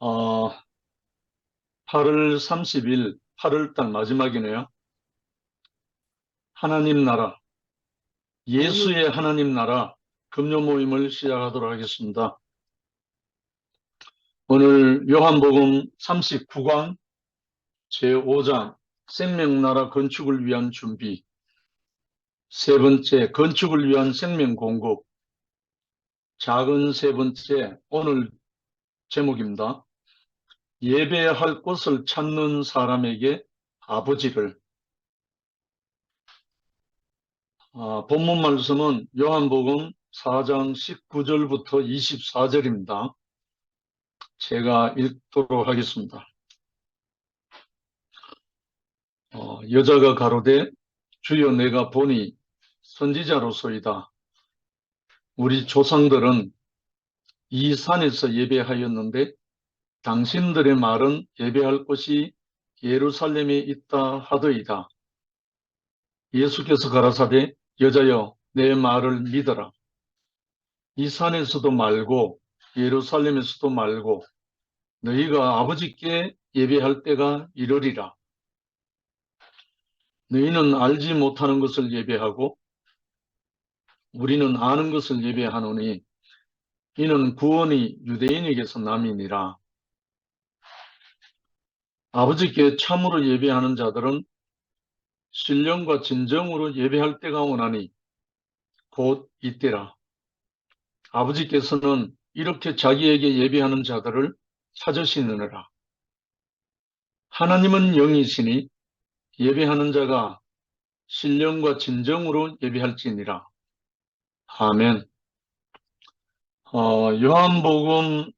어, 8월 30일, 8월달 마지막이네요. 하나님 나라, 예수의 하나님 나라 금요 모임을 시작하도록 하겠습니다. 오늘 요한복음 39강 제5장 생명나라 건축을 위한 준비, 세 번째 건축을 위한 생명 공급, 작은 세 번째 오늘 제목입니다. 예배할 곳을 찾는 사람에게 아버지를. 본문 말씀은 요한복음 4장 19절부터 24절입니다. 제가 읽도록 하겠습니다. 여자가 가로되 주여 내가 보니 선지자로소이다. 우리 조상들은 이 산에서 예배하였는데 당신들의 말은 예배할 곳이 예루살렘에 있다 하더이다. 예수께서 가라사대 여자여 내 말을 믿어라. 이 산에서도 말고 예루살렘에서도 말고 너희가 아버지께 예배할 때가 이르리라. 너희는 알지 못하는 것을 예배하고 우리는 아는 것을 예배하노니 이는 구원이 유대인에게서 남이니라. 아버지께 참으로 예배하는 자들은 신령과 진정으로 예배할 때가 오나니 곧 이때라. 아버지께서는 이렇게 자기에게 예배하는 자들을 찾으시느니라. 하나님은 영이시니 예배하는 자가 신령과 진정으로 예배할지니라. 아멘. 요한복음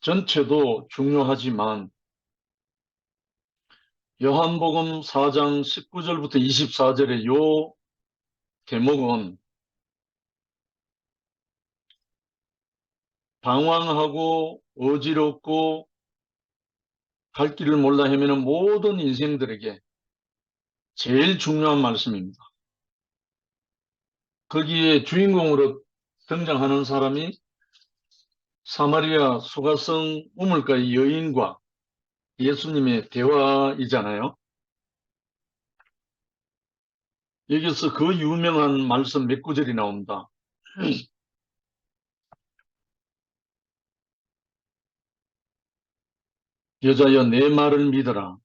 전체도 중요하지만 요한복음 4장 19절부터 24절의 요 대목은 방황하고 어지럽고 갈 길을 몰라 헤매는 모든 인생들에게 제일 중요한 말씀입니다. 거기에 주인공으로 등장하는 사람이 사마리아 수가성 우물가의 여인과 예수님의 대화이잖아요. 여기서 그 유명한 말씀 몇 구절이 나옵니다. 여자여 내 말을 믿어라.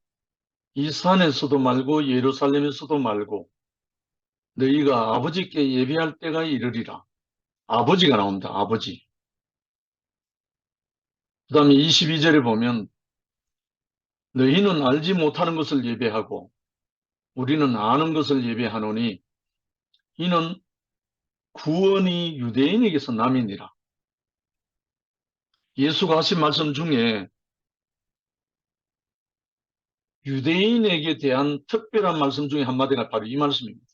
이 산에서도 말고 예루살렘에서도 말고 너희가 아버지께 예배할 때가 이르리라. 아버지가 나온다. 아버지. 그 다음에 22절에 보면 너희는 알지 못하는 것을 예배하고 우리는 아는 것을 예배하노니 이는 구원이 유대인에게서 남이니라. 예수가 하신 말씀 중에 유대인에게 대한 특별한 말씀 중에 한마디가 바로 이 말씀입니다.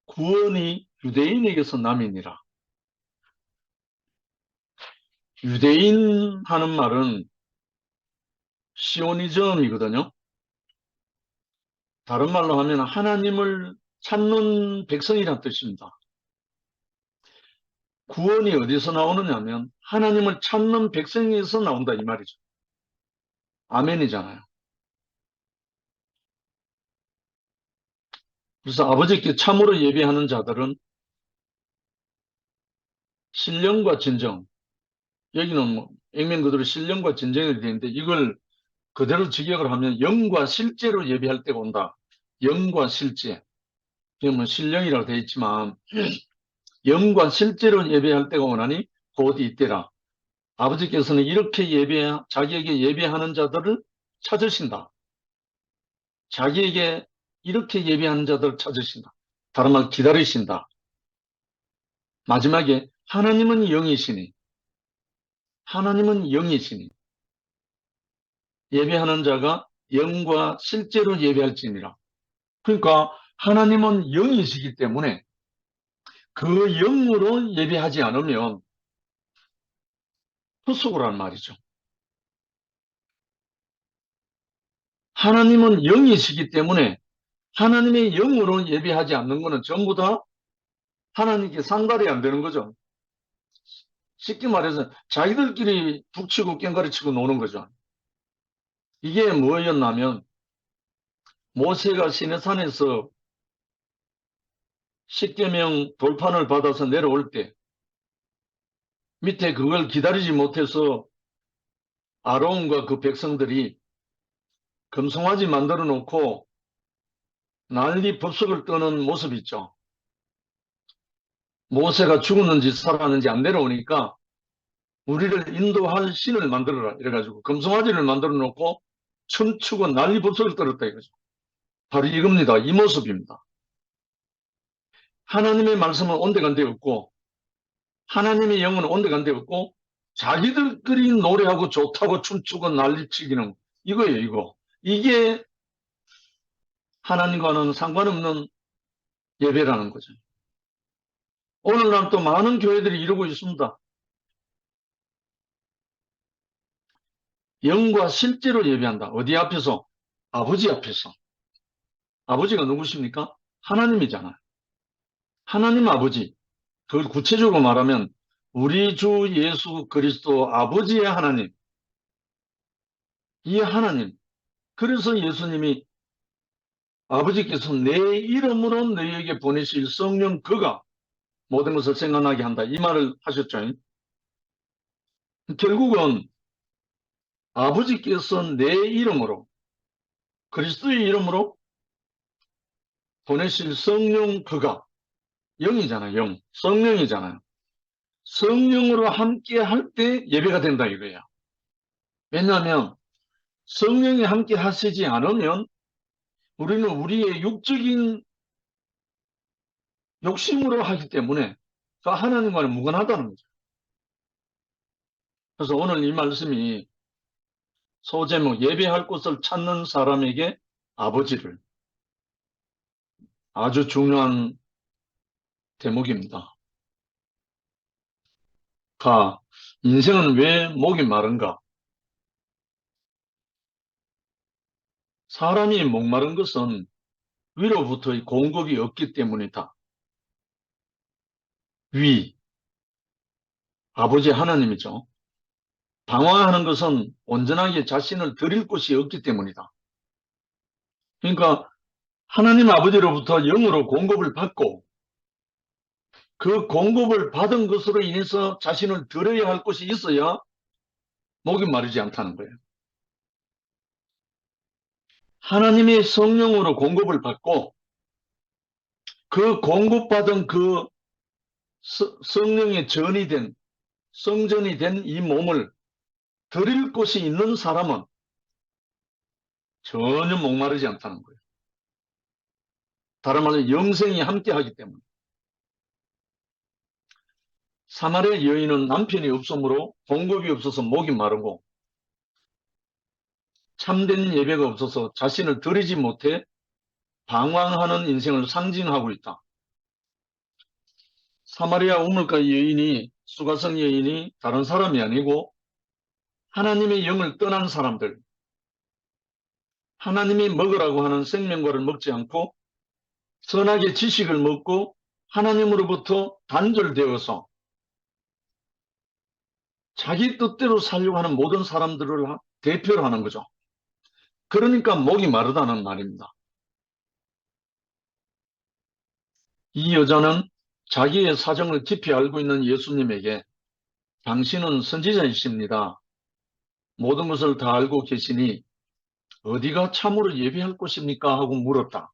구원이 유대인에게서 남이니라. 유대인 하는 말은 시오니즘이거든요. 다른 말로 하면 하나님을 찾는 백성이란 뜻입니다. 구원이 어디서 나오느냐 하면 하나님을 찾는 백성에서 나온다 이 말이죠. 아멘이잖아요. 그래서 아버지께 참으로 예배하는 자들은 신령과 진정, 여기는 뭐 액면 그대로 신령과 진정이 되는데 이걸 그대로 직역을 하면 영과 실제로 예배할 때가 온다. 영과 실제. 그러면 신령이라고 되어 있지만 영과 실제로 예배할 때가 오나니 곧 이때라. 아버지께서는 이렇게 자기에게 예배하는 자들을 찾으신다. 자기에게 이렇게 예배하는 자들을 찾으신다. 다른 말 기다리신다. 마지막에 하나님은 영이시니 예배하는 자가 영과 실제로 예배할지니라. 그러니까 하나님은 영이시기 때문에 그 영으로 예배하지 않으면 헛속으란 말이죠. 하나님은 영이시기 때문에 하나님의 영으로 예배하지 않는 것은 전부 다 하나님께 상달이 안 되는 거죠. 쉽게 말해서 자기들끼리 북치고 깽가리치고 노는 거죠. 이게 뭐였냐면 모세가 시내산에서 십계명 돌판을 받아서 내려올 때 밑에 그걸 기다리지 못해서 아론과 그 백성들이 금송아지 만들어 놓고 난리 법석을 떠는 모습 있죠. 모세가 죽었는지 살았는지 안 내려오니까 우리를 인도할 신을 만들어라 이래가지고 금송아지를 만들어 놓고 춤추고 난리 법석을 떨었다 이거죠. 바로 이겁니다. 이 모습입니다. 하나님의 말씀은 온데간데 없고 하나님의 영은 온데간데 없고 자기들끼리 노래하고 좋다고 춤추고 난리치기는 이거예요. 이거. 이게 하나님과는 상관없는 예배라는 거죠. 오늘날 또 많은 교회들이 이러고 있습니다. 영과 실제로 예배한다. 어디 앞에서? 아버지 앞에서. 아버지가 누구십니까? 하나님이잖아요. 하나님 아버지. 그걸 구체적으로 말하면 우리 주 예수 그리스도 아버지의 하나님. 이 하나님. 그래서 예수님이 아버지께서 내 이름으로 너희에게 보내실 성령 그가 모든 것을 생각나게 한다. 이 말을 하셨죠. 결국은 아버지께서 내 이름으로 그리스도의 이름으로 보내실 성령 그가 영이잖아요. 영. 성령이잖아요. 성령으로 함께 할 때 예배가 된다 이거예요. 왜냐하면 성령이 함께 하시지 않으면 우리는 우리의 육적인 욕심으로 하기 때문에 그 하나님과는 무관하다는 거죠. 그래서 오늘 이 말씀이 소제목 예배할 곳을 찾는 사람에게 아버지를 아주 중요한 대목입니다. 인생은 왜 목이 마른가? 사람이 목마른 것은 위로부터의 공급이 없기 때문이다. 위, 아버지 하나님이죠. 방황하는 것은 온전하게 자신을 드릴 곳이 없기 때문이다. 그러니까 하나님 아버지로부터 영으로 공급을 받고 그 공급을 받은 것으로 인해서 자신을 드려야 할 곳이 있어야 목이 마르지 않다는 거예요. 하나님의 성령으로 공급을 받고 그 공급받은 그 성령의 전이 된 성전이 된 이 몸을 드릴 곳이 있는 사람은 전혀 목마르지 않다는 거예요. 다른 말로 영생이 함께하기 때문에. 사마리아 여인은 남편이 없으므로 공급이 없어서 목이 마르고 참된 예배가 없어서 자신을 드리지 못해 방황하는 인생을 상징하고 있다. 사마리아 우물가 여인이 수가성 여인이 다른 사람이 아니고 하나님의 영을 떠난 사람들, 하나님이 먹으라고 하는 생명과를 먹지 않고 선악의 지식을 먹고 하나님으로부터 단절되어서 자기 뜻대로 살려고 하는 모든 사람들을 대표로 하는 거죠. 그러니까 목이 마르다는 말입니다. 이 여자는 자기의 사정을 깊이 알고 있는 예수님에게 당신은 선지자이십니다. 모든 것을 다 알고 계시니 어디가 참으로 예배할 곳입니까? 하고 물었다.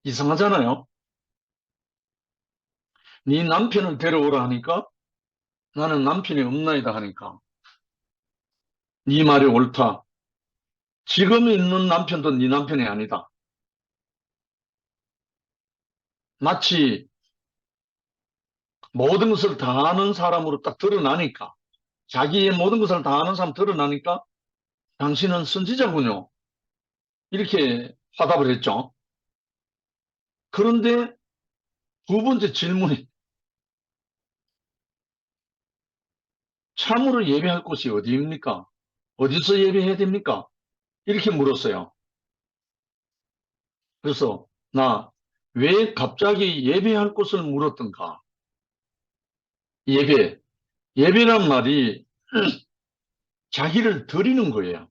이상하잖아요. 네 남편을 데려오라 하니까 나는 남편이 없나이다 하니까 네 말이 옳다. 지금 있는 남편도 네 남편이 아니다. 마치 모든 것을 다 아는 사람으로 딱 드러나니까 자기의 모든 것을 다 아는 사람 드러나니까 당신은 선지자군요. 이렇게 화답을 했죠. 그런데 두 번째 질문이 참으로 예배할 곳이 어디입니까? 어디서 예배해야 됩니까? 이렇게 물었어요. 그래서 나 왜 갑자기 예배할 곳을 물었던가? 예배. 예배란 말이 자기를 드리는 거예요.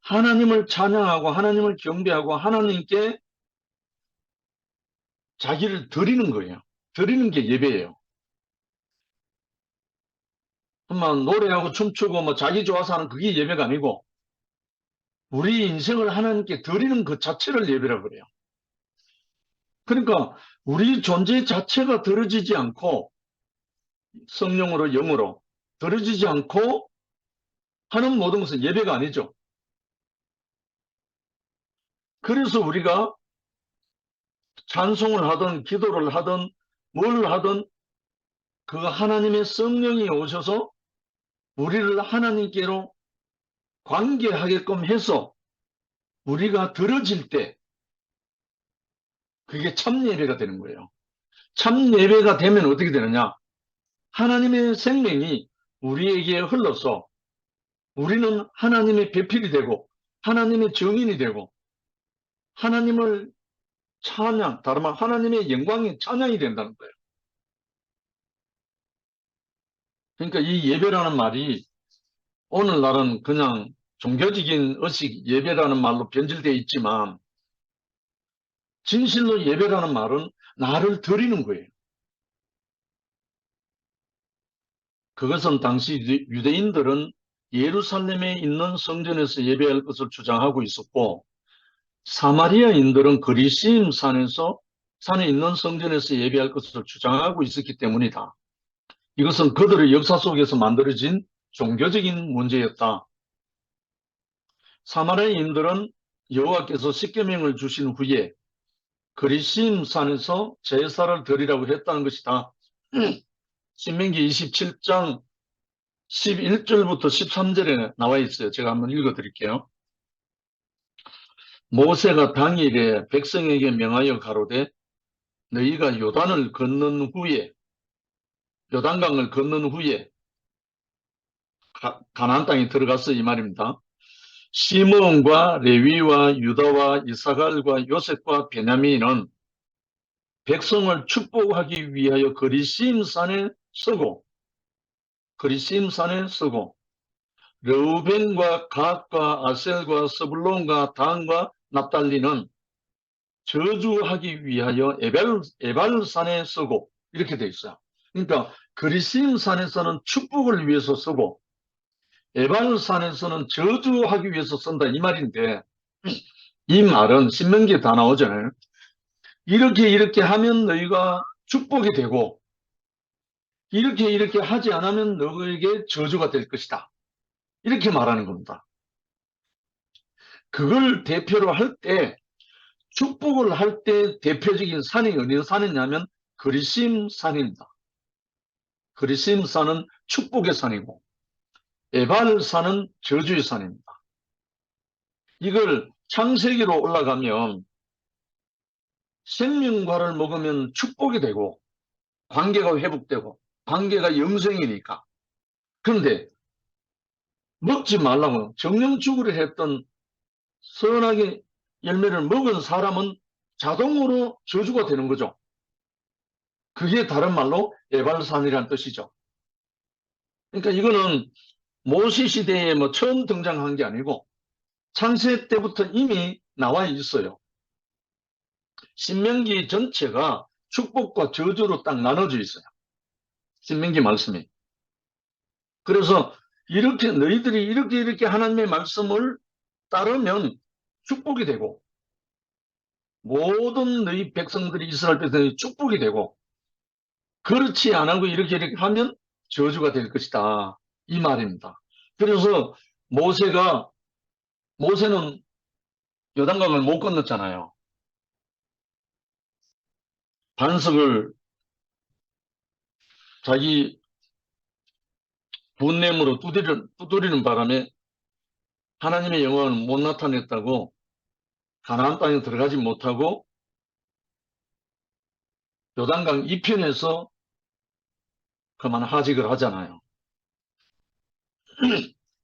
하나님을 찬양하고 하나님을 경배하고 하나님께 자기를 드리는 거예요. 드리는 게 예배예요. 뭐 노래하고 춤추고 뭐 자기 좋아서 하는 그게 예배가 아니고 우리 인생을 하나님께 드리는 그 자체를 예배라고 그래요. 그러니까 우리 존재 자체가 드려지지 않고 성령으로 영으로 드려지지 않고 하는 모든 것은 예배가 아니죠. 그래서 우리가 찬송을 하든 기도를 하든 뭘 하든 그 하나님의 성령이 오셔서 우리를 하나님께로 관계하게끔 해서 우리가 들어질 때 그게 참 예배가 되는 거예요. 참 예배가 되면 어떻게 되느냐? 하나님의 생명이 우리에게 흘러서 우리는 하나님의 배필이 되고 하나님의 증인이 되고 하나님을 찬양, 다른 말 하나님의 영광이 찬양이 된다는 거예요. 그러니까 이 예배라는 말이 오늘날은 그냥 종교적인 의식 예배라는 말로 변질되어 있지만 진실로 예배라는 말은 나를 드리는 거예요. 그것은 당시 유대인들은 예루살렘에 있는 성전에서 예배할 것을 주장하고 있었고 사마리아인들은 그리심 산에 있는 성전에서 예배할 것을 주장하고 있었기 때문이다. 이것은 그들의 역사 속에서 만들어진 종교적인 문제였다. 사마리아인들은 여호와께서 십계명을 주신 후에 그리심 산에서 제사를 드리라고 했다는 것이다. 신명기 27장 11절부터 13절에 나와 있어요. 제가 한번 읽어드릴게요. 모세가 당일에 백성에게 명하여 가로되 너희가 요단강을 건넌 후에 가나안 땅에 들어갔어 이 말입니다. 시므온과 레위와 유다와 이사갈과 요셉과 베냐민은 백성을 축복하기 위하여 그리심산에 서고 르우벤과 갓과 아셀과 스불론과 단과 납달리는 저주하기 위하여 에발산에 서고 이렇게 돼 있어요. 그러니까 그리심산에서는 축복을 위해서 서고 에발산에서는 저주하기 위해서 쓴다 이 말인데 이 말은 신명기에 다 나오잖아요. 이렇게 하면 너희가 축복이 되고 이렇게 하지 않으면 너희에게 저주가 될 것이다. 이렇게 말하는 겁니다. 그걸 대표로 할 때 축복을 할 때 대표적인 산이 어느 산이냐면 그리심산입니다. 그리심산은 축복의 산이고 에발산은 저주의 산입니다. 이걸 창세기로 올라가면 생명과를 먹으면 축복이 되고 관계가 회복되고 관계가 영생이니까. 그런데 먹지 말라고 정령축으로 했던 선악의 열매를 먹은 사람은 자동으로 저주가 되는 거죠. 그게 다른 말로 에발산이라는 뜻이죠. 그러니까 이거는 모세 시대에 뭐 처음 등장한 게 아니고 창세 때부터 이미 나와 있어요. 신명기 전체가 축복과 저주로 딱 나눠져 있어요. 신명기 말씀이. 그래서 너희들이 이렇게 하나님의 말씀을 따르면 축복이 되고 모든 너희 백성들이 이스라엘 백성들이 축복이 되고 그렇지 않고 이렇게 하면 저주가 될 것이다. 이 말입니다. 그래서 모세는 요단강을 못 건넜잖아요. 반석을 자기 분냄으로 두드리는 바람에 하나님의 영광을 못 나타냈다고 가나안 땅에 들어가지 못하고 요단강 이편에서 그만 하직을 하잖아요.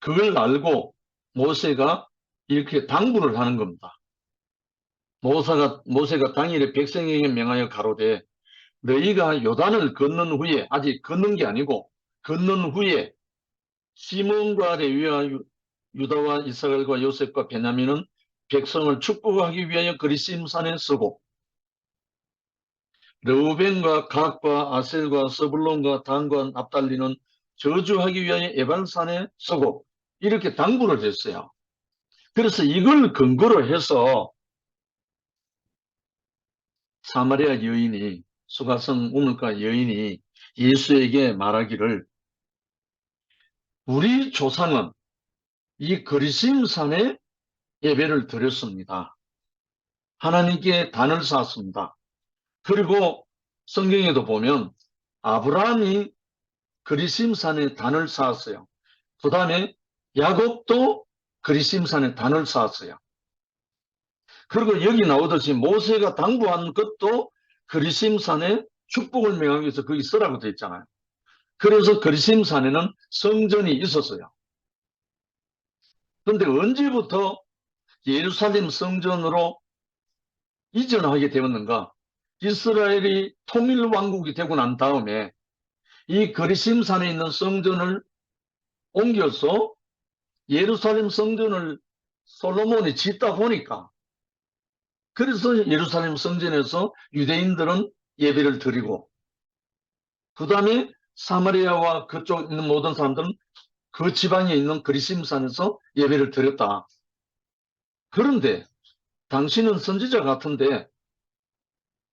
그걸 알고 모세가 이렇게 당부를 하는 겁니다. 모세가 당일에 백성에게 명하여 가로되 너희가 요단을 건넌 후에, 아직 건넌 게 아니고 건넌 후에 시몬과 레위와 유다와 이스라엘과 요셉과 베냐민은 백성을 축복하기 위하여 그리심산에 서고, 르우벤과 갓과 아셀과 서불론과 단과 납달리는 저주하기 위하여 에발산에 서고, 이렇게 당부를 했어요. 그래서 이걸 근거로 해서 사마리아 여인이, 수가성 우물가 여인이 예수에게 말하기를, 우리 조상은 이 그리심산에 예배를 드렸습니다. 하나님께 단을 쌓았습니다. 그리고 성경에도 보면 아브라함이 그리심산에 단을 쌓았어요. 그 다음에 야곱도 그리심산에 단을 쌓았어요. 그리고 여기 나오듯이 모세가 당부한 것도 그리심산에 축복을 명하기 위해서 거기 쓰라고 되어 있잖아요. 그래서 그리심산에는 성전이 있었어요. 그런데 언제부터 예루살렘 성전으로 이전하게 되었는가? 이스라엘이 통일왕국이 되고 난 다음에 이 그리심산에 있는 성전을 옮겨서 예루살렘 성전을 솔로몬이 짓다 보니까, 그래서 예루살렘 성전에서 유대인들은 예배를 드리고, 그 다음에 사마리아와 그쪽 있는 모든 사람들은 그 지방에 있는 그리심산에서 예배를 드렸다. 그런데 당신은 선지자 같은데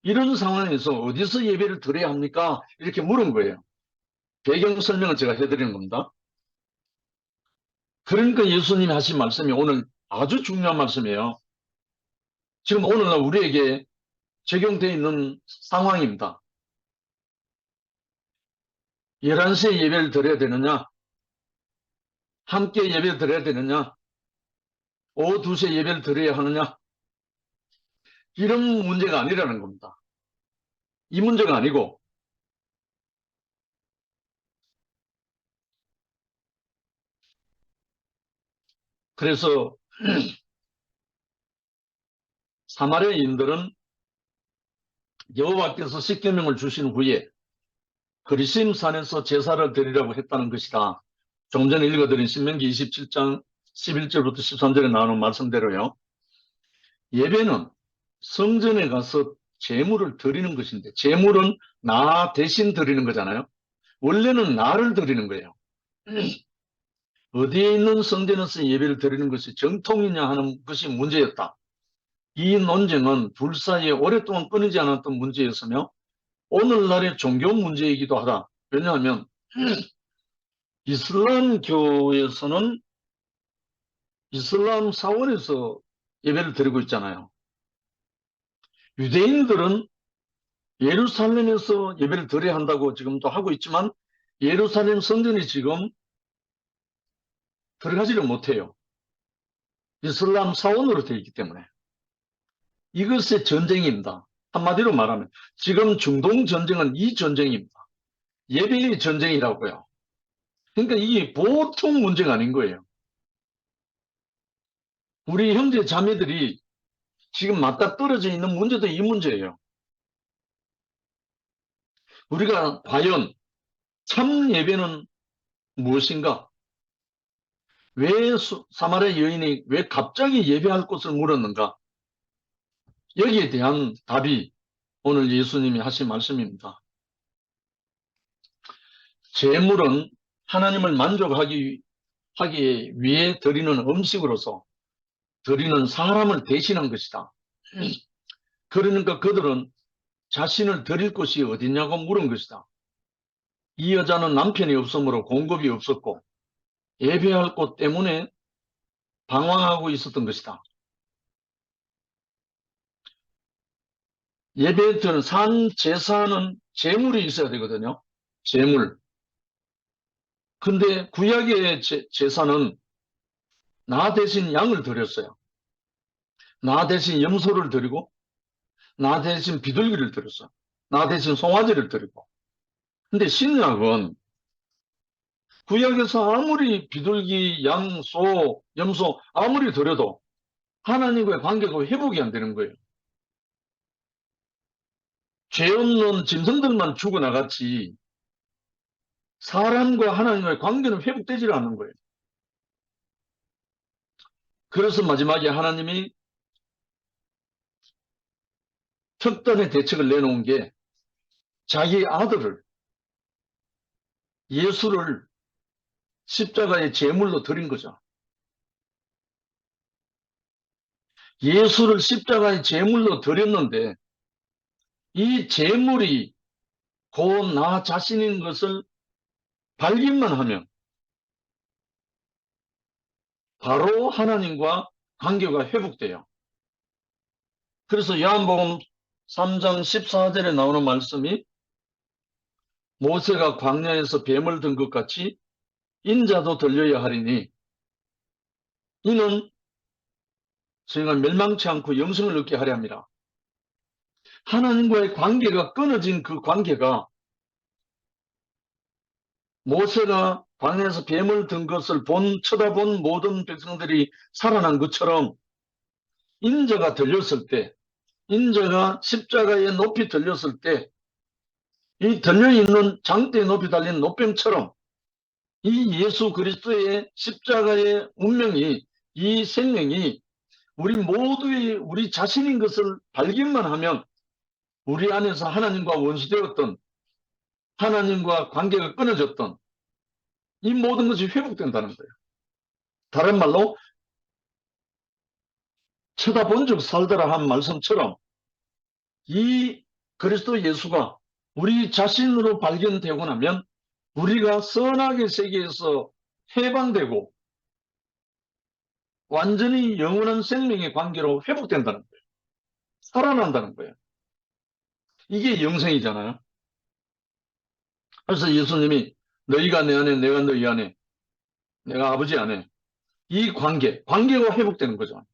이런 상황에서 어디서 예배를 드려야 합니까? 이렇게 물은 거예요. 배경 설명을 제가 해드리는 겁니다. 그러니까 예수님이 하신 말씀이 오늘 아주 중요한 말씀이에요. 지금 오늘날 우리에게 적용되어 있는 상황입니다. 11시에 예배를 드려야 되느냐? 함께 예배를 드려야 되느냐? 오후 2시에 예배를 드려야 하느냐? 이런 문제가 아니라는 겁니다. 이 문제가 아니고, 그래서 사마리아인들은 여호와께서 십계명을 주신 후에 그리심산에서 제사를 드리라고 했다는 것이다. 조금 전에 읽어드린 신명기 27장 11절부터 13절에 나오는 말씀대로요. 예배는 성전에 가서 제물을 드리는 것인데, 제물은 나 대신 드리는 거잖아요. 원래는 나를 드리는 거예요. 어디에 있는 성전에서 예배를 드리는 것이 정통이냐 하는 것이 문제였다. 이 논쟁은 둘 사이에 오랫동안 끊이지 않았던 문제였으며 오늘날의 종교 문제이기도 하다. 왜냐하면 이슬람교에서는 이슬람 사원에서 예배를 드리고 있잖아요. 유대인들은 예루살렘에서 예배를 드려야 한다고 지금도 하고 있지만 예루살렘 성전이 지금 들어가지를 못해요. 이슬람 사원으로 되어 있기 때문에. 이것의 전쟁입니다. 한마디로 말하면 지금 중동 전쟁은 이 전쟁입니다. 예배의 전쟁이라고요. 그러니까 이게 보통 문제가 아닌 거예요. 우리 형제 자매들이 지금 맞닥 떨어져 있는 문제도 이 문제예요. 우리가 과연 참 예배는 무엇인가? 왜 사마리아 여인이 왜 갑자기 예배할 곳을 물었는가? 여기에 대한 답이 오늘 예수님이 하신 말씀입니다. 제물은 하나님을 만족하기 위해 드리는 음식으로서 드리는 사람을 대신한 것이다. 그러니까 그들은 자신을 드릴 곳이 어디냐고 물은 것이다. 이 여자는 남편이 없으므로 공급이 없었고 예배할 곳 때문에 방황하고 있었던 것이다. 예배에 드는 산 제사는 제물이 있어야 되거든요. 제물. 근데 구약의 제사는 나 대신 양을 드렸어요. 나 대신 염소를 드리고 나 대신 비둘기를 드렸어요. 나 대신 송아지를 드리고. 근데 신약은 구약에서 아무리 비둘기, 양, 소, 염소 아무리 드려도 하나님과의 관계가 회복이 안 되는 거예요. 죄 없는 짐승들만 죽어나갔지 사람과 하나님과의 관계는 회복되지 않는 거예요. 그래서 마지막에 하나님이 특단의 대책을 내놓은 게 자기 아들을 예수를 십자가의 제물로 드린 거죠. 예수를 십자가의 제물로 드렸는데 이 제물이 곧 나 자신인 것을 발견만 하면 바로 하나님과 관계가 회복돼요. 그래서 요한복음 3장 14절에 나오는 말씀이 모세가 광야에서 뱀을 든 것 같이 인자도 들려야 하리니 이는 저희가 멸망치 않고 영생을 얻게 하려 합니다. 하나님과의 관계가 끊어진 그 관계가 모세가 광야에서 뱀을 든 것을 쳐다본 모든 백성들이 살아난 것처럼 인자가 들렸을 때, 인자가 십자가에 높이 들렸을 때, 이 들려있는 장대에 높이 달린 노병처럼 이 예수 그리스도의 십자가의 운명이, 이 생명이 우리 모두의 우리 자신인 것을 발견만 하면 우리 안에서 하나님과 원수되었던, 하나님과 관계가 끊어졌던 이 모든 것이 회복된다는 거예요. 다른 말로 쳐다본 적 살더라 한 말씀처럼 이 그리스도 예수가 우리 자신으로 발견되고 나면 우리가 선악의 세계에서 해방되고 완전히 영원한 생명의 관계로 회복된다는 거예요. 살아난다는 거예요. 이게 영생이잖아요. 그래서 예수님이 너희가 내 안에 내가 너희 안에 내가 아버지 안에 이 관계가 회복되는 거죠.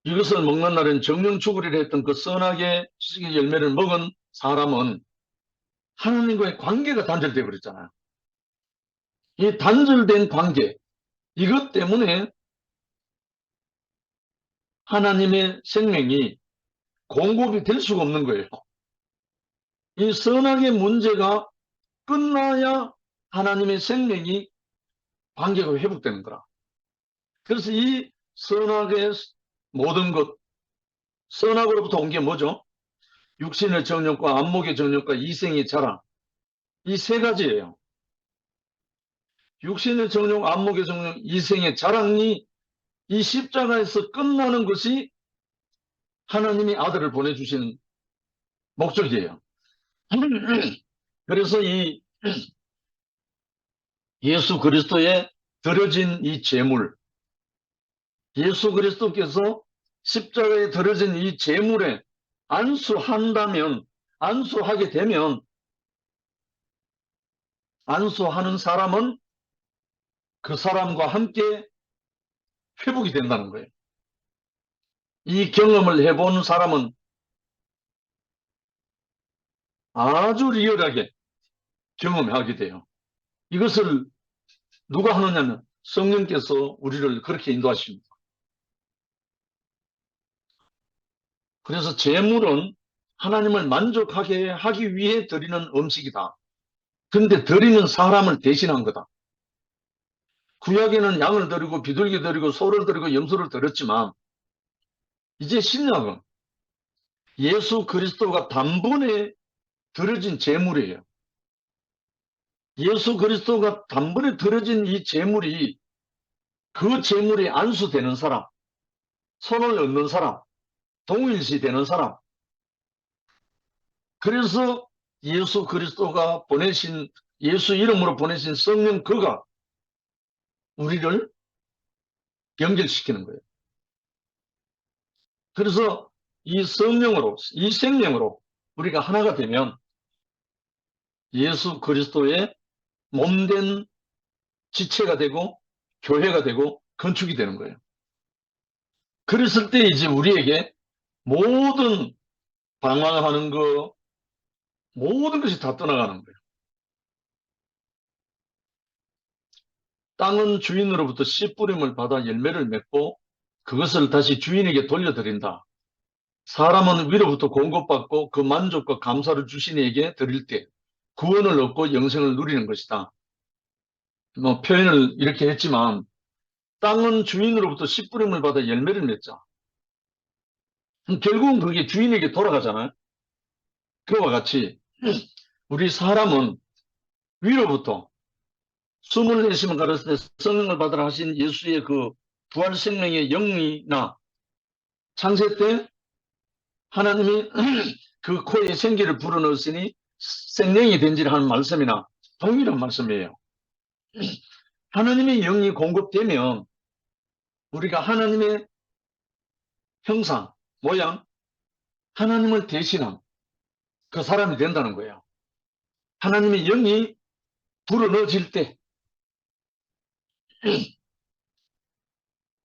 이것을 먹는 날엔 정령 죽으리라 했던 그 선악의 지식의 열매를 먹은 사람은 하나님과의 관계가 단절되어 버렸잖아요. 이 단절된 관계, 이것 때문에 하나님의 생명이 공급이 될 수가 없는 거예요. 이 선악의 문제가 끝나야 하나님의 생명이 관계가 회복되는 거라. 그래서 이 선악의 모든 것, 선악으로부터 온 게 뭐죠? 육신의 정욕과 안목의 정욕과 이생의 자랑, 이 세 가지예요. 육신의 정욕, 안목의 정욕, 이생의 자랑이 이 십자가에서 끝나는 것이 하나님이 아들을 보내주신 목적이에요. 그래서 이 예수 그리스도의 드려진 이 제물, 예수 그리스도께서 십자가에 드려진 이 제물에 안수하게 되면, 안수하는 사람은 그 사람과 함께 회복이 된다는 거예요. 이 경험을 해본 사람은 아주 리얼하게 경험하게 돼요. 이것을 누가 하느냐면 성령께서 우리를 그렇게 인도하십니다. 그래서 제물은 하나님을 만족하게 하기 위해 드리는 음식이다. 근데 드리는 사람을 대신한 거다. 구약에는 양을 드리고 비둘기 드리고 소를 드리고 염소를 드렸지만 이제 신약은 예수 그리스도가 단번에 드려진 제물이에요. 예수 그리스도가 단번에 드려진 이 제물이 그 제물이 안수되는 사람, 선을 얻는 사람, 동일시 되는 사람. 그래서 예수 그리스도가 보내신, 예수 이름으로 보내신 성령 그가 우리를 연결시키는 거예요. 그래서 이 성령으로, 이 생명으로 우리가 하나가 되면 예수 그리스도의 몸된 지체가 되고 교회가 되고 건축이 되는 거예요. 그랬을 때 이제 우리에게 모든 방황하는 거, 모든 것이 다 떠나가는 거예요. 땅은 주인으로부터 씨 뿌림을 받아 열매를 맺고 그것을 다시 주인에게 돌려드린다. 사람은 위로부터 공급받고 그 만족과 감사를 주신 이에게 드릴 때 구원을 얻고 영생을 누리는 것이다. 뭐 표현을 이렇게 했지만 땅은 주인으로부터 씨뿌림을 받아 열매를 맺자. 결국은 그게 주인에게 돌아가잖아요. 그와 같이 우리 사람은 위로부터 숨을 내쉬면 가라사대 성령을 받으라 하신 예수의 그 부활 생명의 영이나 창세 때 하나님이 그 코에 생기를 불어넣으시니 생명이 된지를 하는 말씀이나 동일한 말씀이에요. 하나님의 영이 공급되면 우리가 하나님의 형상, 모양, 하나님을 대신한 그 사람이 된다는 거예요. 하나님의 영이 불어넣어질 때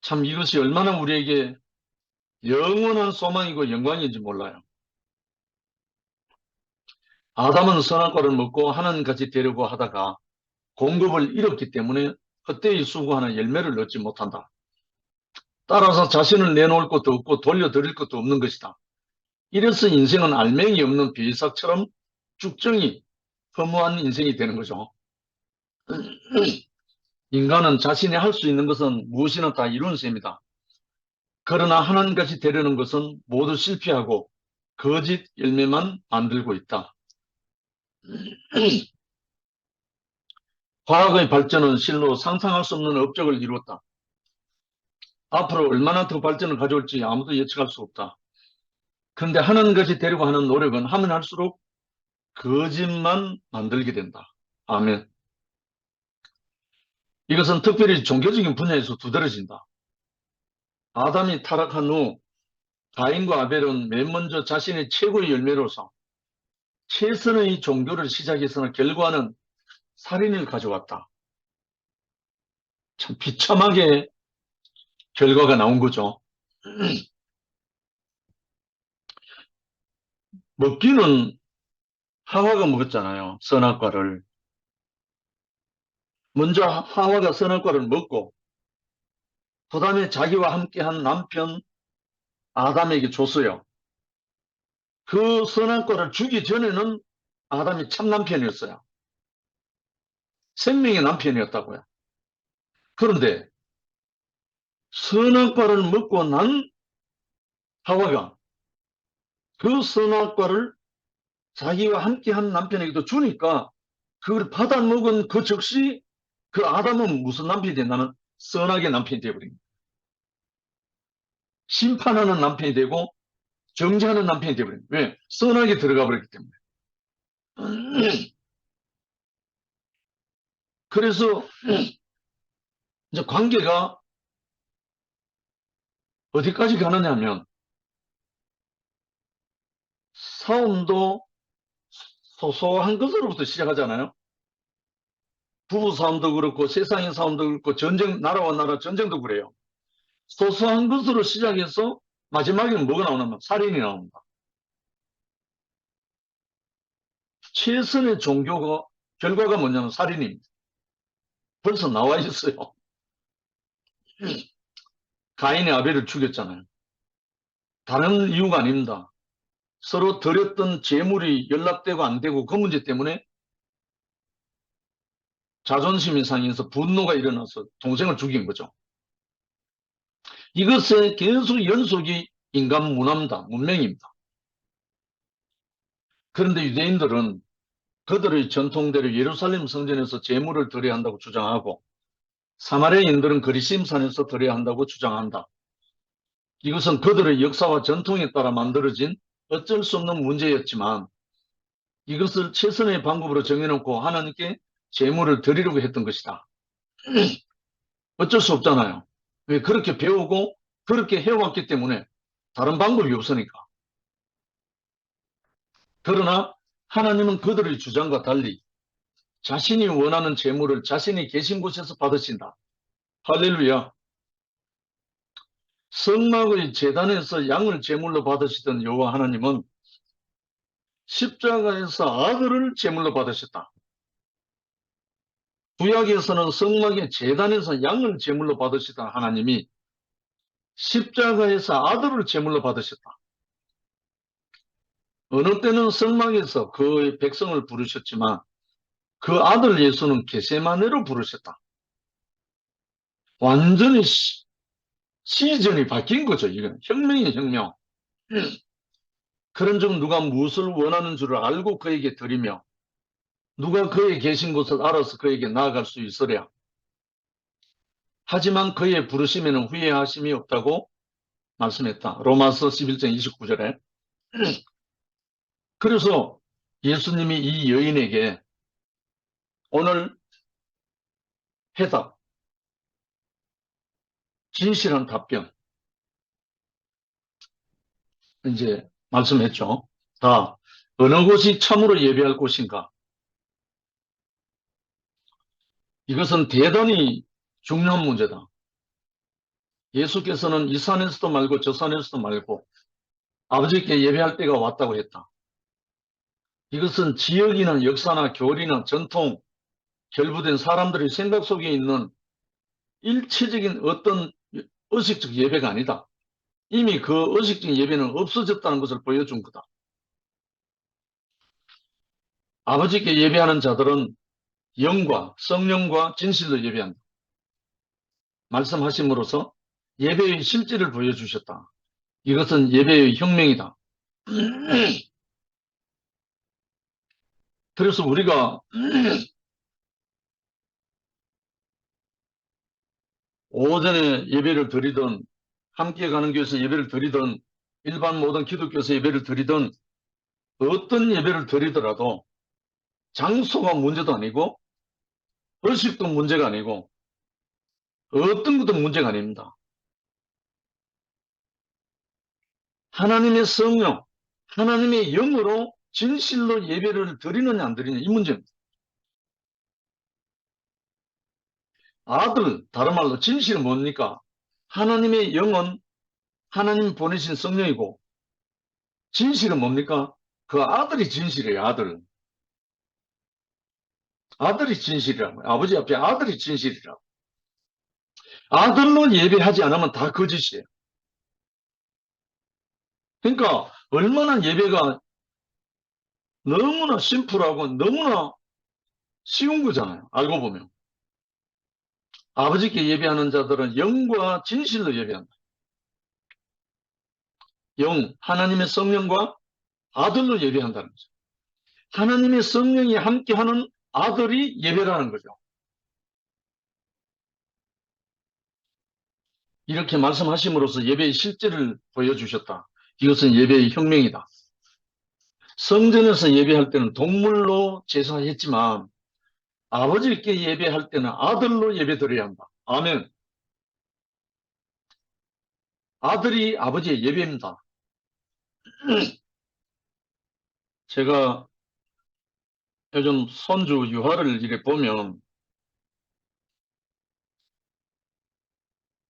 참 이것이 얼마나 우리에게 영원한 소망이고 영광인지 몰라요. 아담은 선악과를 먹고 하나님같이 되려고 하다가 공급을 잃었기 때문에 헛되이 수고하는 열매를 얻지 못한다. 따라서 자신을 내놓을 것도 없고 돌려드릴 것도 없는 것이다. 이래서 인생은 알맹이 없는 비삭처럼 쭉정이 허무한 인생이 되는 거죠. 인간은 자신이 할 수 있는 것은 무엇이나 다 이룬 셈이다. 그러나 하나님같이 되려는 것은 모두 실패하고 거짓 열매만 만들고 있다. 과학의 발전은 실로 상상할 수 없는 업적을 이루었다. 앞으로 얼마나 더 발전을 가져올지 아무도 예측할 수 없다. 그런데 하나님같이 되려고 하는 노력은 하면 할수록 거짓만 만들게 된다. 아멘. 이것은 특별히 종교적인 분야에서 두드러진다. 아담이 타락한 후 가인과 아벨은 맨 먼저 자신의 최고의 열매로서 최선의 종교를 시작했으나 결과는 살인을 가져왔다. 참 비참하게 결과가 나온 거죠. 먹기는 하와가 먹었잖아요. 선악과를. 먼저 하와가 선악과를 먹고 그 다음에 자기와 함께한 남편 아담에게 줬어요. 그 선악과를 주기 전에는 아담이 참 남편이었어요. 생명의 남편이었다고요. 그런데 선악과를 먹고 난 하와가 그 선악과를 자기와 함께한 남편에게도 주니까 그걸 받아 먹은 그 즉시 그 아담은 무슨 남편이 된다는 선악의 남편이 되어버립니다. 심판하는 남편이 되고 정죄하는 남편이 되어버립니다. 왜? 선악에 들어가 버렸기 때문에. 그래서 이제 관계가 어디까지 가느냐 하면 싸움도 소소한 것으로부터 시작하잖아요. 부부 싸움도 그렇고 세상의 싸움도 그렇고 전쟁, 나라와 나라 전쟁도 그래요. 소소한 것으로 시작해서 마지막에는 뭐가 나오냐면 살인이 나옵니다. 최선의 종교가 결과가 뭐냐면 살인입니다. 벌써 나와 있어요. 가인이 아벨을 죽였잖아요. 다른 이유가 아닙니다. 서로 드렸던 재물이 연락되고 안 되고 그 문제 때문에 자존심이 상해서 분노가 일어나서 동생을 죽인 거죠. 이것의 계속 연속이 인간 문화입니다. 문명입니다. 그런데 유대인들은 그들의 전통대로 예루살렘 성전에서 제물을 드려야 한다고 주장하고 사마리아인들은 그리심산에서 드려야 한다고 주장한다. 이것은 그들의 역사와 전통에 따라 만들어진 어쩔 수 없는 문제였지만 이것을 최선의 방법으로 정해놓고 하나님께 제물을 드리려고 했던 것이다. 어쩔 수 없잖아요. 왜? 그렇게 배우고 그렇게 해왔기 때문에 다른 방법이 없으니까. 그러나 하나님은 그들의 주장과 달리 자신이 원하는 제물을 자신이 계신 곳에서 받으신다. 할렐루야. 성막의 제단에서 양을 제물로 받으시던 여호와 하나님은 십자가에서 아들을 제물로 받으셨다. 구약에서는 성막의 제단에서 양을 제물로 받으시던 하나님이 십자가에서 아들을 제물로 받으셨다. 어느 때는 성막에서 그 백성을 부르셨지만 그 아들 예수는 겟세마네로 부르셨다. 완전히 시즌이 바뀐 거죠. 이건 혁명이에요, 혁명. 그런 점 누가 무엇을 원하는 줄을 알고 그에게 드리며 누가 그의 계신 곳을 알아서 그에게 나아갈 수 있으랴. 하지만 그의 부르심에는 후회하심이 없다고 말씀했다. 로마서 11장 29절에. 그래서 예수님이 이 여인에게 오늘 해답, 진실한 답변 이제 말씀했죠. 자, 어느 곳이 참으로 예배할 곳인가? 이것은 대단히 중요한 문제다. 예수께서는 이 산에서도 말고 저 산에서도 말고 아버지께 예배할 때가 왔다고 했다. 이것은 지역이나 역사나 교리나 전통, 결부된 사람들의 생각 속에 있는 일체적인 어떤 의식적 예배가 아니다. 이미 그 의식적 예배는 없어졌다는 것을 보여준 거다. 아버지께 예배하는 자들은 영과 성령과 진실로 예배한다. 말씀하심으로써 예배의 실제를 보여주셨다. 이것은 예배의 혁명이다. 그래서 우리가 오전에 예배를 드리던 함께 가는 교회에서 예배를 드리던 일반 모든 기독교에서 예배를 드리던 어떤 예배를 드리더라도 장소가 문제도 아니고 의식도 문제가 아니고 어떤 것도 문제가 아닙니다. 하나님의 성령, 하나님의 영으로 진실로 예배를 드리느냐 안 드리느냐 이 문제입니다. 아들, 다른 말로 진실은 뭡니까? 하나님의 영은 하나님 보내신 성령이고 진실은 뭡니까? 그 아들이 진실이에요. 아들. 아들이 진실이라고. 아버지 앞에 아들이 진실이라고. 아들로 예배하지 않으면 다 거짓이에요. 그러니까 얼마나 예배가 너무나 심플하고 너무나 쉬운 거잖아요. 알고 보면. 아버지께 예배하는 자들은 영과 진실로 예배한다. 영, 하나님의 성령과 아들로 예배한다는 거죠. 하나님의 성령이 함께하는 아들이 예배라는 거죠. 이렇게 말씀하심으로써 예배의 실제를 보여주셨다. 이것은 예배의 혁명이다. 성전에서 예배할 때는 동물로 제사했지만 아버지께 예배할 때는 아들로 예배드려야 한다. 아멘. 아들이 아버지의 예배입니다. 제가 요즘 손주 유아를 이렇게 보면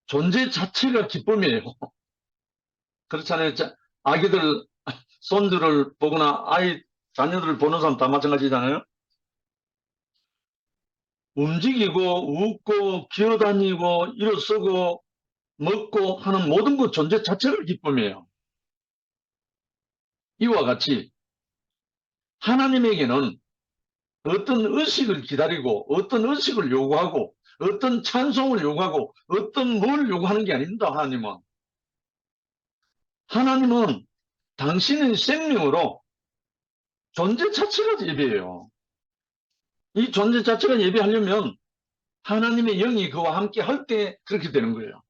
존재 자체가 기쁨이에요. 그렇잖아요. 아기들, 손주를 보거나 자녀들을 보는 사람 다 마찬가지잖아요. 움직이고 웃고 기어다니고 일어서고 먹고 하는 모든 것 존재 자체가 기쁨이에요. 이와 같이 하나님에게는 어떤 의식을 기다리고 어떤 의식을 요구하고 어떤 찬송을 요구하고 어떤 뭘 요구하는 게 아닙니다. 하나님은 당신의 생명으로 존재 자체가 예배예요. 이 존재 자체가 예배하려면 하나님의 영이 그와 함께 할 때 그렇게 되는 거예요.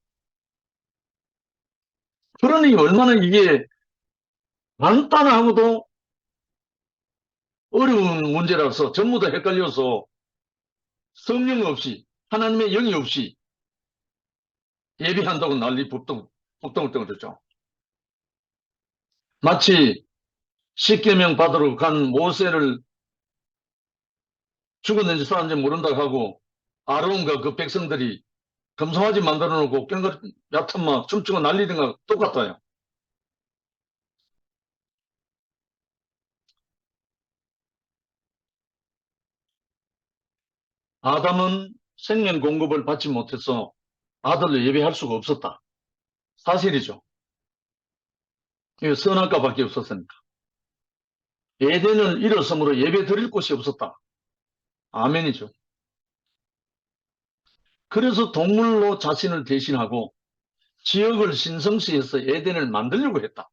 그러니 얼마나 이게 간단하고도 어려운 문제라서 전부 다 헷갈려서 성령 없이 하나님의 영이 없이 예배한다고 난리 법동을 떠들었죠. 마치 십계명 받으러 간 모세를 죽었는지 살았는지 모른다고 하고 아론과 그 백성들이 금송아지 만들어 놓고 깽가리 얕은 막 춤추고 난리던 거 똑같아요. 아담은 생명 공급을 받지 못해서 아들을 예배할 수가 없었다. 사실이죠. 이게 선악과밖에 없었으니까. 에덴을 잃었으므로 예배 드릴 곳이 없었다. 아멘이죠. 그래서 동물로 자신을 대신하고 지역을 신성시해서 에덴을 만들려고 했다.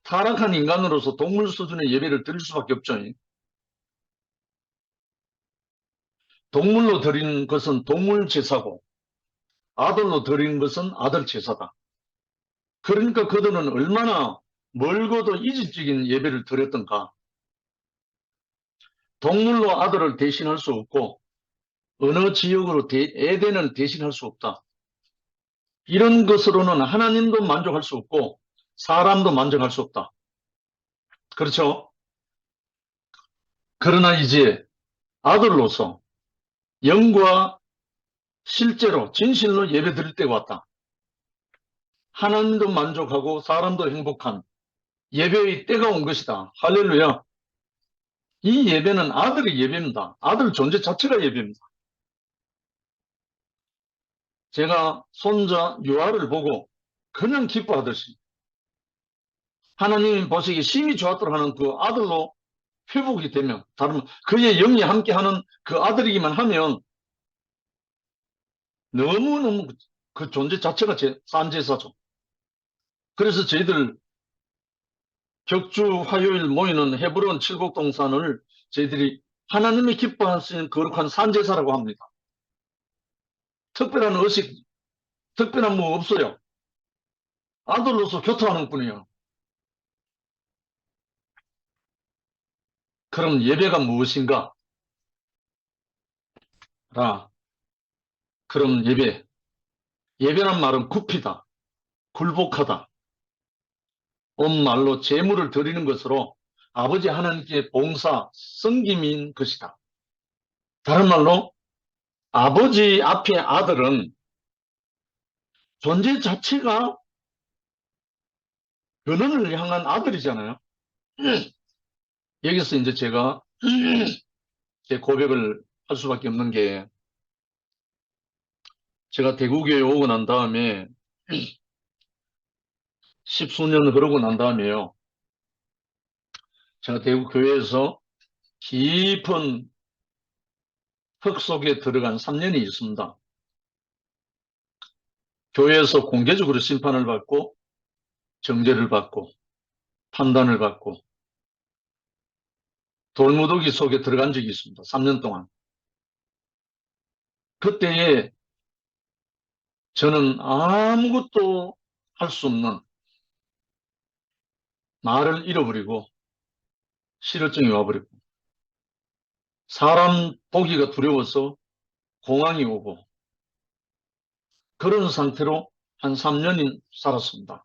타락한 인간으로서 동물 수준의 예배를 드릴 수밖에 없죠. 동물로 드리는 것은 동물 제사고 아들로 드리는 것은 아들 제사다. 그러니까 그들은 얼마나 멀고도 이질적인 예배를 드렸던가. 동물로 아들을 대신할 수 없고 어느 지역으로 에덴을 대신할 수 없다. 이런 것으로는 하나님도 만족할 수 없고 사람도 만족할 수 없다. 그렇죠? 그러나 이제 아들로서 영과 실제로 진실로 예배 드릴 때가 왔다. 하나님도 만족하고 사람도 행복한 예배의 때가 온 것이다. 할렐루야. 이 예배는 아들의 예배입니다. 아들 존재 자체가 예배입니다. 제가 손자 유아를 보고 그냥 기뻐하듯이 하나님이 보시기에 심히 좋았더라 하는 그 아들로 회복이 되면, 다른 그의 영이 함께하는 그 아들이기만 하면 너무너무 그 존재 자체가 산 제사죠. 그래서 저희들 격주 화요일 모이는 헤브론 칠곡동산을 저희들이 하나님이 기뻐하시는 거룩한 산제사라고 합니다. 특별한 의식, 특별한 뭐 없어요. 아들로서 교통하는 뿐이에요. 그럼 예배가 무엇인가? 그럼 예배란 말은 굽히다, 굴복하다, 온 말로 제물을 드리는 것으로 아버지 하나님께 봉사, 섬김인 것이다. 다른 말로 아버지 앞에 아들은 존재 자체가 근원을 향한 아들이잖아요. 여기서 이제 제가 제 고백을 할 수밖에 없는 게, 제가 대구교회 오고 난 다음에 십수년 흐르고 난 다음에요. 제가 대구교회에서 깊은 흙 속에 들어간 3년이 있습니다. 교회에서 공개적으로 심판을 받고 정죄를 받고 판단을 받고 돌무더기 속에 들어간 적이 있습니다. 3년 동안. 그때에 저는 아무것도 할 수 없는, 나를 잃어버리고 실어증이 와버리고 사람 보기가 두려워서 공황이 오고 그런 상태로 한 3년이 살았습니다.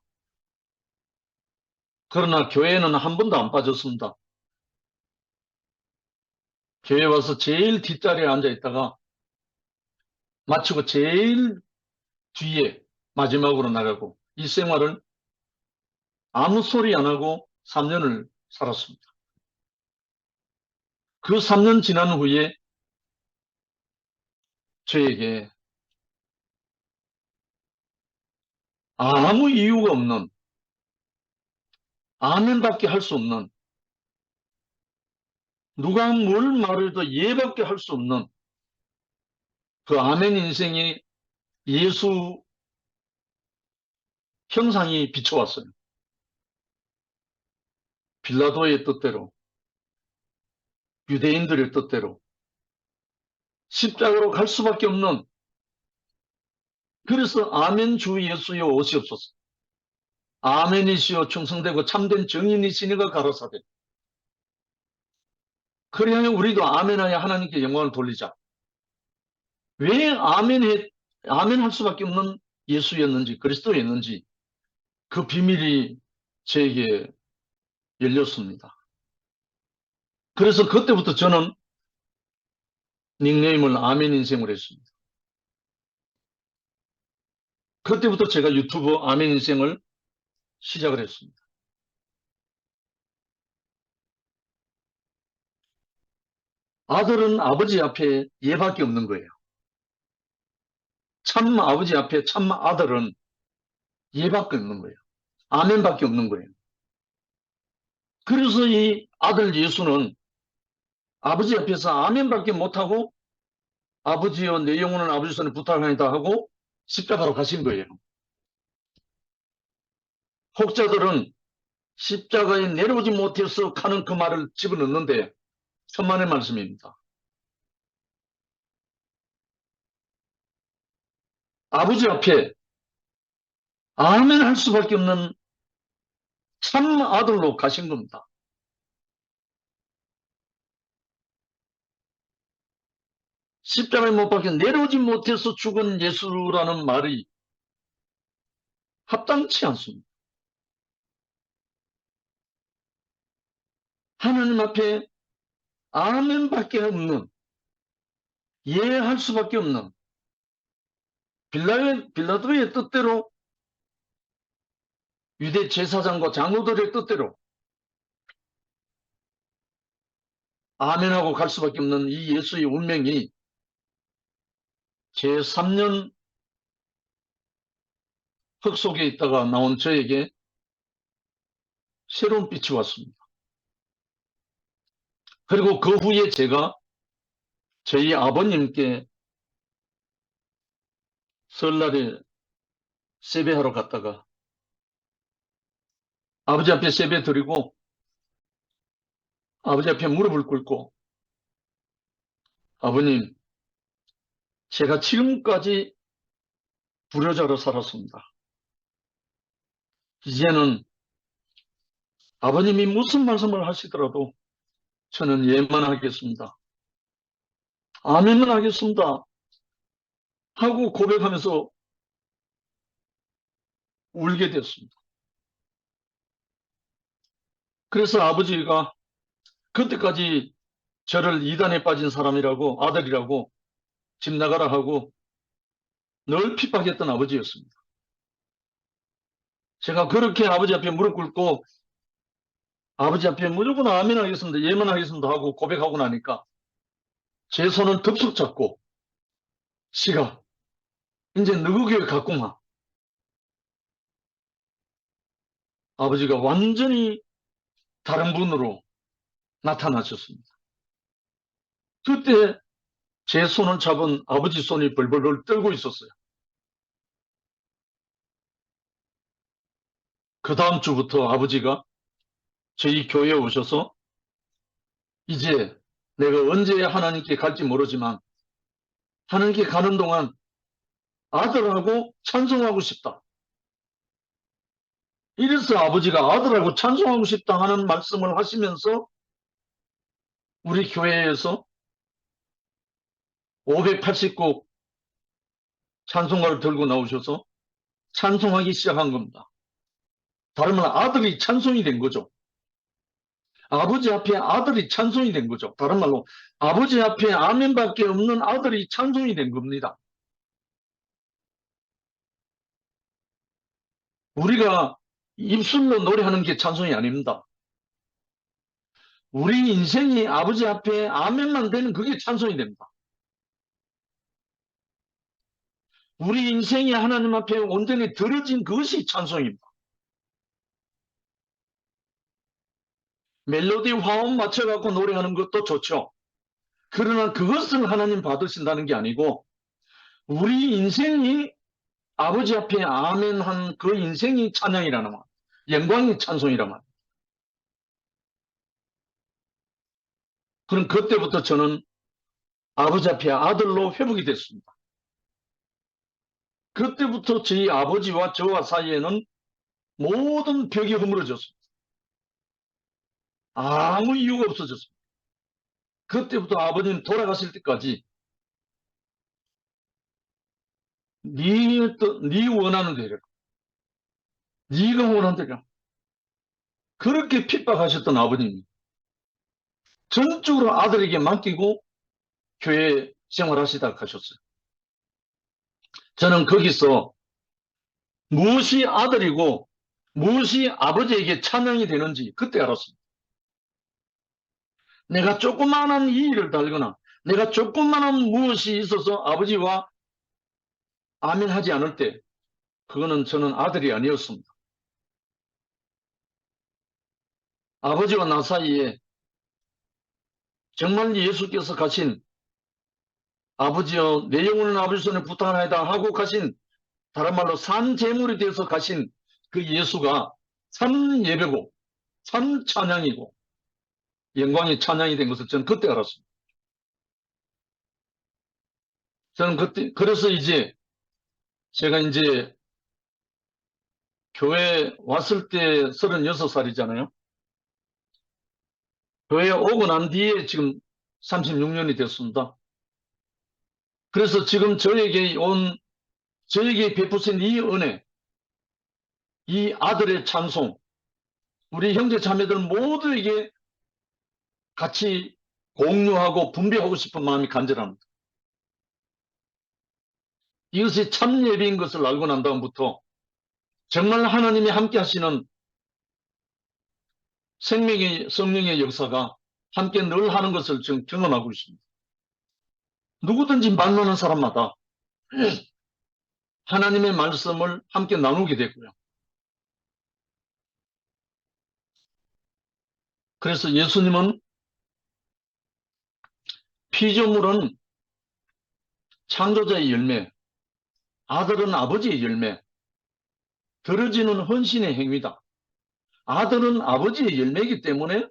그러나 교회에는 한 번도 안 빠졌습니다. 교회 와서 제일 뒷자리에 앉아 있다가 마치고 제일 뒤에 마지막으로 나가고, 이 생활을 아무 소리 안 하고 3년을 살았습니다. 그 3년 지난 후에 저에게 아무 이유가 없는, 아멘밖에 할 수 없는, 누가 뭘 말해도 예밖에 할 수 없는 그 아멘 인생이 예수 형상이 비춰왔어요. 빌라도의 뜻대로, 유대인들의 뜻대로 십자가로 갈 수밖에 없는, 그래서 아멘 주 예수여 오시옵소서, 아멘이시여 충성되고 참된 정인이시니가 가로사대, 그래야 우리도 아멘하여 하나님께 영광을 돌리자. 왜 아멘 할 수밖에 없는 예수였는지, 그리스도였는지, 그 비밀이 저에게 열렸습니다. 그래서 그때부터 저는 닉네임을 아멘 인생으로 했습니다. 그때부터 제가 유튜브 아멘 인생을 시작을 했습니다. 아들은 아버지 앞에 예밖에 없는 거예요. 참 아버지 앞에 참 아들은 예밖에 없는 거예요. 아멘밖에 없는 거예요. 그래서 이 아들 예수는 아버지 앞에서 아멘밖에 못하고 아버지여 내 영혼은 아버지 손에 부탁하니다 하고 십자가로 가신 거예요. 혹자들은 십자가에 내려오지 못해서 가는 그 말을 집어넣는데 천만의 말씀입니다. 아버지 앞에 아멘 할 수밖에 없는 참 아들로 가신 겁니다. 십자가에 못 박혀 내려오지 못해서 죽은 예수라는 말이 합당치 않습니다. 하나님 앞에 아멘밖에 없는, 이해할 수밖에 없는 빌라도의 뜻대로, 유대 제사장과 장로들의 뜻대로 아멘하고 갈 수밖에 없는 이 예수의 운명이 제3년 흙 속에 있다가 나온 저에게 새로운 빛이 왔습니다. 그리고 그 후에 제가 저희 아버님께 설날에 세배하러 갔다가 아버지 앞에 세배 드리고 아버지 앞에 무릎을 꿇고, 아버님, 제가 지금까지 불효자로 살았습니다. 이제는 아버님이 무슨 말씀을 하시더라도 저는 예만 하겠습니다. 아멘만 하겠습니다. 하고 고백하면서 울게 됐습니다. 그래서 아버지가 그때까지 저를 이단에 빠진 사람이라고, 아들이라고 집 나가라 하고 늘 핍박했던 아버지였습니다. 제가 그렇게 아버지 앞에 무릎 꿇고 아버지 앞에 무조건 아멘 하겠습니다, 예만 하겠습니다 하고 고백하고 나니까 제 손은 덥석 잡고, 시가 이제 너그 교회 갔구만. 아버지가 완전히 다른 분으로 나타나셨습니다. 그때 제 손을 잡은 아버지 손이 벌벌 떨고 있었어요. 그 다음 주부터 아버지가 저희 교회에 오셔서 이제 내가 언제 하나님께 갈지 모르지만 하나님께 가는 동안 아들하고 찬송하고 싶다. 이래서 아버지가 아들하고 찬송하고 싶다 하는 말씀을 하시면서 우리 교회에서 580곡 찬송가를 들고 나오셔서 찬송하기 시작한 겁니다. 다른 말로 아들이 찬송이 된 거죠. 아버지 앞에 아들이 찬송이 된 거죠. 다른 말로 아버지 앞에 아멘밖에 없는 아들이 찬송이 된 겁니다. 우리가 입술로 노래하는 게 찬송이 아닙니다. 우리 인생이 아버지 앞에 아멘만 되는 그게 찬송이 됩니다. 우리 인생이 하나님 앞에 온전히 들어진 그것이 찬송입니다. 멜로디 화음 맞춰갖고 노래하는 것도 좋죠. 그러나 그것을 하나님 받으신다는 게 아니고 우리 인생이 아버지 앞에 아멘한 그 인생이 찬양이라는 말, 영광이 찬송이란 말. 그럼 그때부터 저는 아버지 앞에 아들로 회복이 됐습니다. 그때부터 저희 아버지와 저와 사이에는 모든 벽이 허물어졌습니다. 아무 이유가 없어졌습니다. 그때부터 아버님 돌아가실 때까지 네 원하는 대로, 네가 원하는 대로 그렇게 핍박하셨던 아버님이 전적으로 아들에게 맡기고 교회 생활하시다 가셨어요. 저는 거기서 무엇이 아들이고 무엇이 아버지에게 찬양이 되는지 그때 알았습니다. 내가 조그마한 이의를 달거나 내가 조그마한 무엇이 있어서 아버지와 아멘하지 않을 때 그거는 저는 아들이 아니었습니다. 아버지와 나 사이에 정말 예수께서 가신 아버지여 내 영혼을 아버지 손에 부탁하나이다 하고 가신, 다른 말로 산 제물이 되어서 가신 그 예수가 참 예배고 참 찬양이고 영광의 찬양이 된 것을 저는 그때 알았습니다. 저는 그때, 그래서 이제 제가 이제 교회 왔을 때 36살이잖아요. 교회 오고 난 뒤에 지금 36년이 됐습니다. 그래서 지금 저에게 베푸신 이 은혜, 이 아들의 찬송, 우리 형제 자매들 모두에게 같이 공유하고 분배하고 싶은 마음이 간절합니다. 이것이 참 예배인 것을 알고 난 다음부터 정말 하나님이 함께 하시는 생명의 성령의 역사가 함께 늘 하는 것을 지금 경험하고 있습니다. 누구든지 만나는 사람마다 하나님의 말씀을 함께 나누게 되고요. 그래서 예수님은 피조물은 창조자의 열매, 아들은 아버지의 열매, 들어지는 헌신의 행위다. 아들은 아버지의 열매이기 때문에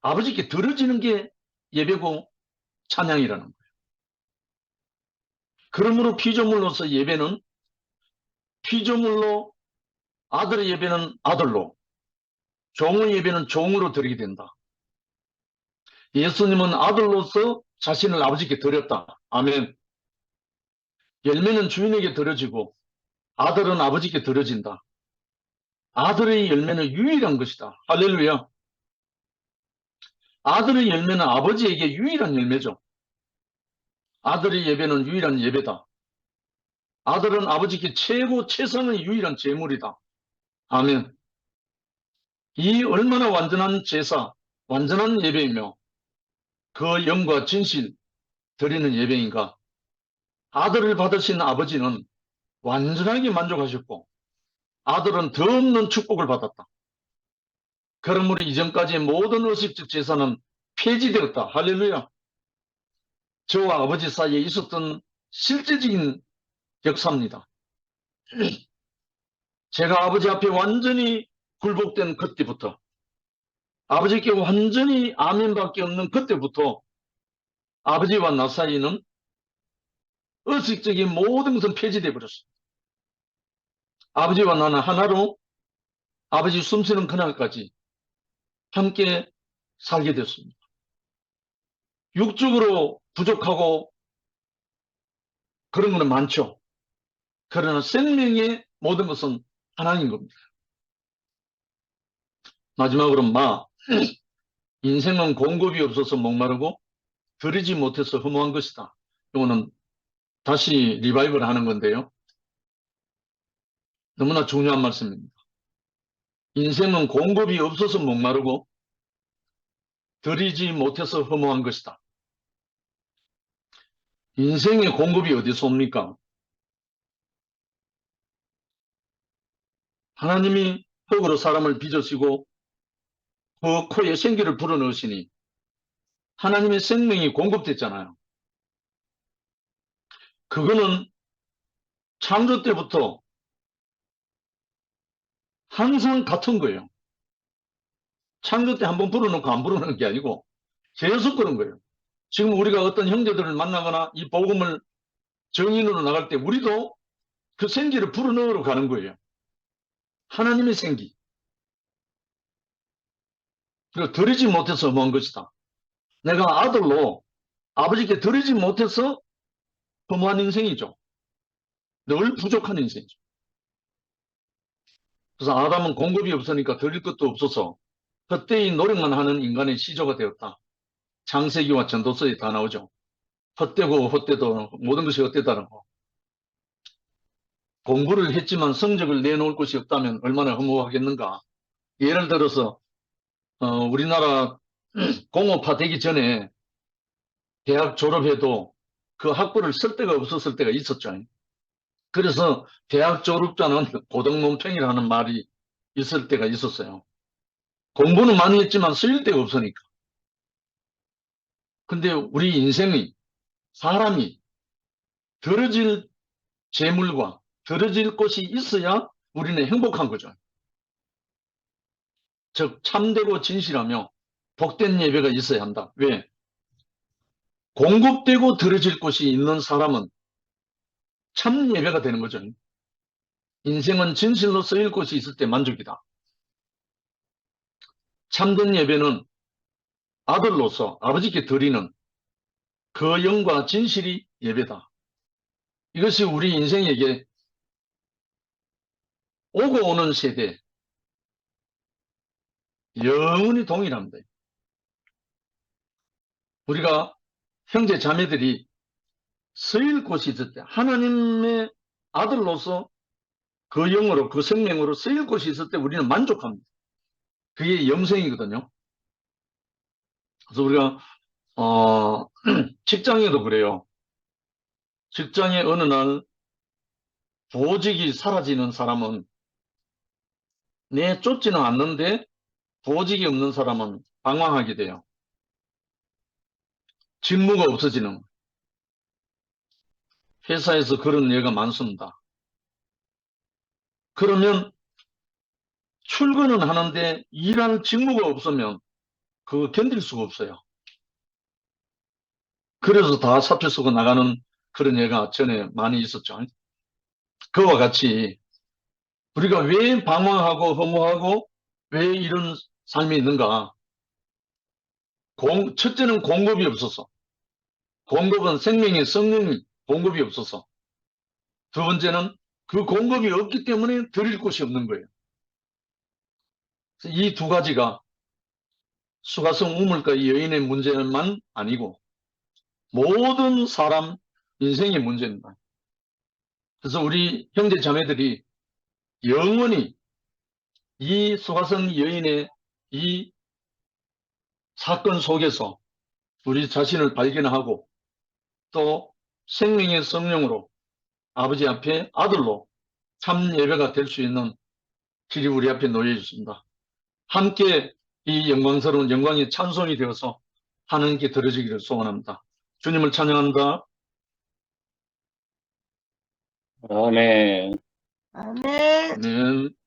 아버지께 들어지는 게 예배고 찬양이라는 거예요. 그러므로 피조물로서 예배는 피조물로, 아들의 예배는 아들로, 종의 예배는 종으로 드리게 된다. 예수님은 아들로서 자신을 아버지께 드렸다. 아멘. 열매는 주인에게 드려지고 아들은 아버지께 드려진다. 아들의 열매는 유일한 것이다. 할렐루야. 아들의 열매는 아버지에게 유일한 열매죠. 아들의 예배는 유일한 예배다. 아들은 아버지께 최고 최선의 유일한 제물이다. 아멘. 이 얼마나 완전한 제사, 완전한 예배이며 그 영과 진실 드리는 예배인가. 아들을 받으신 아버지는 완전하게 만족하셨고 아들은 더 없는 축복을 받았다. 그러므로 이전까지의 모든 의식적 제사는 폐지되었다. 할렐루야. 저와 아버지 사이에 있었던 실제적인 역사입니다. 제가 아버지 앞에 완전히 굴복된 그때부터, 아버지께 완전히 아멘밖에 없는 그때부터 아버지와 나 사이는 의식적인 모든 것은 폐지되어 버렸습니다. 아버지와 나는 하나로 아버지 숨쉬는 그날까지 함께 살게 됐습니다. 육적으로 부족하고 그런 것은 많죠. 그러나 생명의 모든 것은 하나인 겁니다. 마지막으로 인생은 공급이 없어서 목마르고 드리지 못해서 허무한 것이다. 이거는 다시 리바이벌 하는 건데요. 너무나 중요한 말씀입니다. 인생은 공급이 없어서 목마르고 드리지 못해서 허무한 것이다. 인생의 공급이 어디서 옵니까? 하나님이 흙으로 사람을 빚으시고 그 코에 생기를 불어넣으시니 하나님의 생명이 공급됐잖아요. 그거는 창조 때부터 항상 같은 거예요. 창조 때 한번 불어넣고 안 불어넣는 게 아니고 계속 그런 거예요. 지금 우리가 어떤 형제들을 만나거나 이 복음을 정인으로 나갈 때 우리도 그 생기를 불어넣으러 가는 거예요. 하나님의 생기. 그리고 드리지 못해서 허무한 것이다. 내가 아들로 아버지께 드리지 못해서 허무한 인생이죠. 늘 부족한 인생이죠. 그래서 아담은 공급이 없으니까 드릴 것도 없어서 헛되이 노력만 하는 인간의 시조가 되었다. 창세기와 전도서에 다 나오죠. 헛되고 헛되도 모든 것이 헛되다는 거. 공부를 했지만 성적을 내놓을 곳이 없다면 얼마나 허무하겠는가. 예를 들어서 우리나라 공업화 되기 전에 대학 졸업해도 그 학부를 쓸 데가 없었을 때가 있었죠. 그래서 대학 졸업자는 고등논팽이라는 말이 있을 때가 있었어요. 공부는 많이 했지만 쓰일 데가 없으니까. 근데 우리 인생이, 사람이 들어질 재물과 들어질 곳이 있어야 우리는 행복한 거죠. 즉 참되고 진실하며 복된 예배가 있어야 한다. 왜? 공급되고 들어질 곳이 있는 사람은 참 예배가 되는 거죠. 인생은 진실로 쓰일 곳이 있을 때 만족이다. 참된 예배는 아들로서 아버지께 드리는 그 영과 진실이 예배다. 이것이 우리 인생에게 오고 오는 세대 영원히 동일합니다. 우리가 형제 자매들이 쓰일 곳이 있을 때 하나님의 아들로서 그 영으로 그 생명으로 쓰일 곳이 있을 때 우리는 만족합니다. 그게 영생이거든요. 그래서 우리가 직장에도 그래요. 직장에 어느 날 보직이 사라지는 사람은 내쫓지는 않는데 보직이 없는 사람은 방황하게 돼요. 직무가 없어지는 거예요. 회사에서 그런 예가 많습니다. 그러면 출근은 하는데 일할 직무가 없으면 그거 견딜 수가 없어요. 그래서 다 사표 쓰고 나가는 그런 예가 전에 많이 있었죠. 그와 같이 우리가 왜 방황하고 허무하고 왜 이런 삶이 있는가? 첫째는 공급이 없어서. 공급은 생명의 성령이 공급이 없어서. 두 번째는 그 공급이 없기 때문에 드릴 곳이 없는 거예요. 이 두 가지가 수가성 우물가의 여인의 문제만 아니고 모든 사람 인생의 문제입니다. 그래서 우리 형제 자매들이 영원히 이 수가성 여인의 이 사건 속에서 우리 자신을 발견하고 또 생명의 성령으로 아버지 앞에 아들로 참 예배가 될 수 있는 길이 우리 앞에 놓여 있습니다. 함께 이 영광스러운 영광의 찬송이 되어서 하나님께 드려지기를 소원합니다. 주님을 찬양합니다. 아멘. 아멘. 아멘.